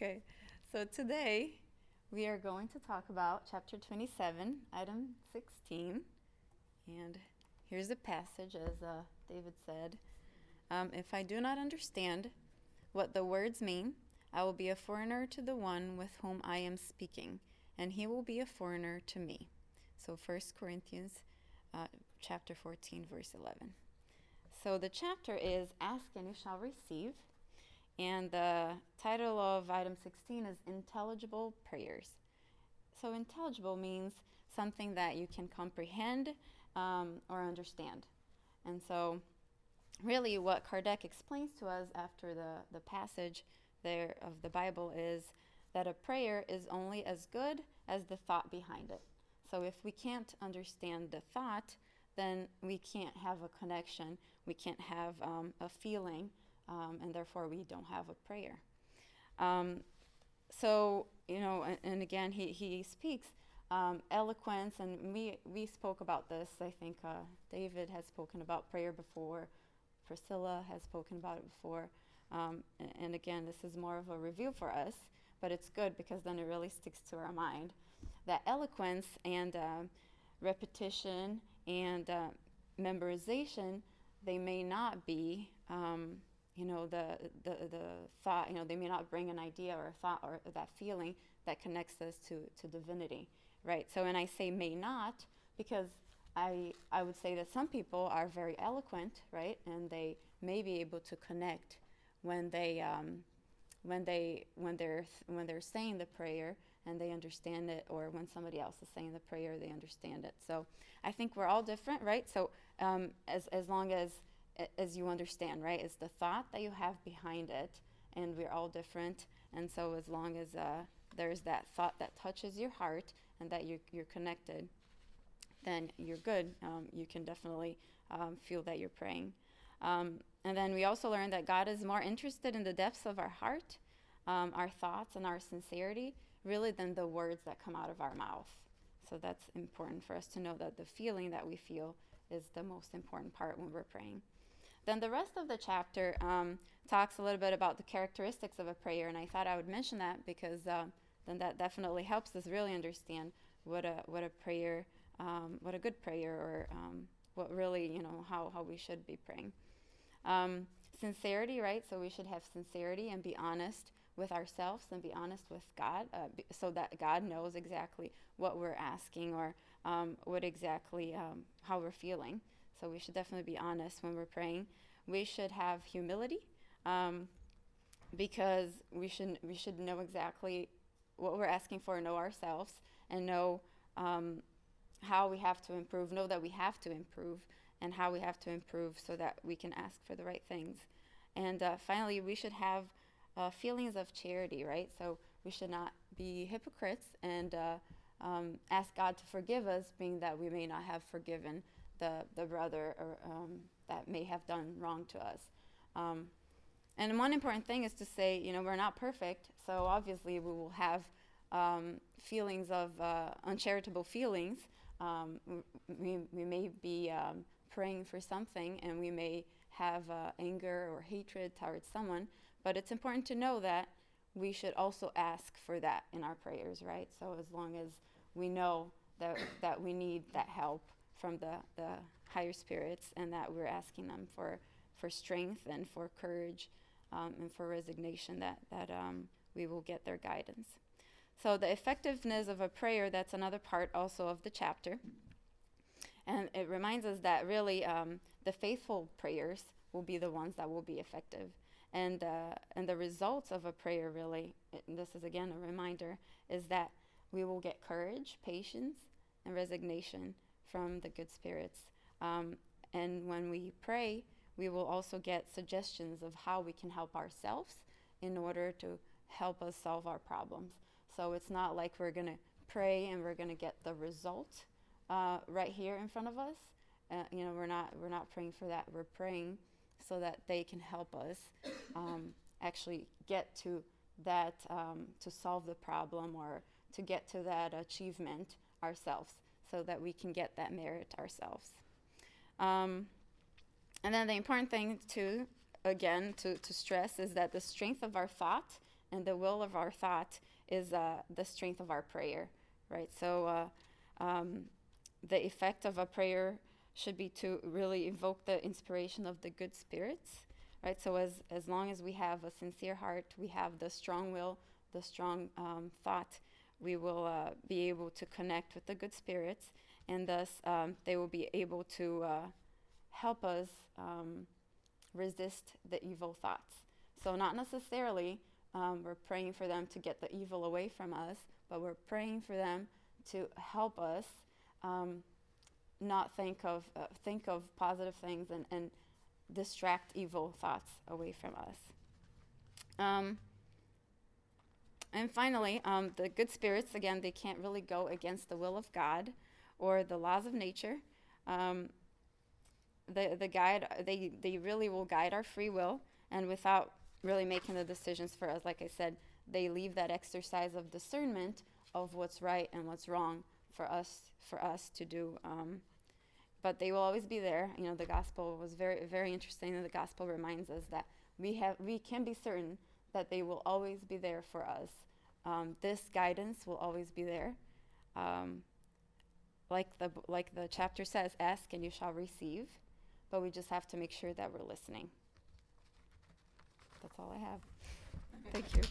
Okay, so today we are going to talk about chapter 27, item 16. And here's the passage, as David said. If I do not understand what the words mean, I will be a foreigner to the one with whom I am speaking, and he will be a foreigner to me. So 1 Corinthians chapter 14, verse 11. So the chapter is Ask and you shall receive. And the title of item 16 is Intelligible Prayers. So intelligible means something that you can comprehend or understand. And so really what Kardec explains to us after the passage there of the Bible is that a prayer is only as good as the thought behind it. So if we can't understand the thought, then we can't have a connection, we can't have a feeling, and therefore we don't have a prayer. So, and again, he speaks eloquence, and we spoke about this. I think David has spoken about prayer before. Priscilla has spoken about it before. And again, this is more of a review for us, but it's good because then it really sticks to our mind. That eloquence and repetition and memorization, they may not be the thought, they may not bring an idea or a thought or that feeling that connects us to divinity, right? So, and I say may not because I would say that some people are very eloquent, right? And they may be able to connect when they're saying the prayer and they understand it, or when somebody else is saying the prayer, they understand it. So I think we're all different, right? So as long as you understand, right? It's the thought that you have behind it, and we're all different. And so as long as there's that thought that touches your heart and that you're connected, then you're good. You can definitely feel that you're praying. And then we also learned that God is more interested in the depths of our heart, our thoughts, and our sincerity, really, than the words that come out of our mouth. So that's important for us to know, that the feeling that we feel is the most important part when we're praying. Then the rest of the chapter talks a little bit about the characteristics of a prayer, and I thought I would mention that because then that definitely helps us really understand what a prayer, what a good prayer, or what really, how we should be praying. Sincerity, right? So we should have sincerity and be honest with ourselves and be honest with God, so that God knows exactly what we're asking, or what exactly how we're feeling. So we should definitely be honest when we're praying. We should have humility, because we should know exactly what we're asking for, know ourselves, and know how we have to improve, know that we have to improve, and how we have to improve so that we can ask for the right things. And finally, we should have feelings of charity, right? So we should not be hypocrites and ask God to forgive us, being that we may not have forgiven the brother or that may have done wrong to us. And one important thing is to say, we're not perfect, so obviously we will have feelings of uncharitable feelings. We may be praying for something, and we may have anger or hatred towards someone, but it's important to know that we should also ask for that in our prayers, right? So as long as we know that we need that help from the higher spirits, and that we're asking them for strength and for courage, and for resignation, that we will get their guidance. So the effectiveness of a prayer, that's another part also of the chapter. And it reminds us that really the faithful prayers will be the ones that will be effective. And the results of a prayer, really, this is again a reminder, is that we will get courage, patience, and resignation from the good spirits. And when we pray, we will also get suggestions of how we can help ourselves in order to help us solve our problems. So it's not like we're going to pray and we're going to get the result right here in front of us. We're not praying for that. We're praying so that they can help us actually get to that, to solve the problem, or to get to that achievement ourselves, so that we can get that merit ourselves. And then the important thing to stress is that the strength of our thought and the will of our thought is the strength of our prayer, right? So the effect of a prayer should be to really invoke the inspiration of the good spirits, right? So as long as we have a sincere heart, we have the strong will, the strong thought, we will be able to connect with the good spirits, and thus they will be able to help us resist the evil thoughts. So not necessarily we're praying for them to get the evil away from us, but we're praying for them to help us not think of positive things and distract evil thoughts away from us. And finally, the good spirits, again, they can't really go against the will of God or the laws of nature. They really will guide our free will, and without really making the decisions for us, like I said, they leave that exercise of discernment of what's right and what's wrong for us to do. But they will always be there. You know, the gospel was very, very interesting, and the gospel reminds us that we can be certain that they will always be there for us. This guidance will always be there. Like the chapter says, ask and you shall receive. But we just have to make sure that we're listening. That's all I have. Thank you.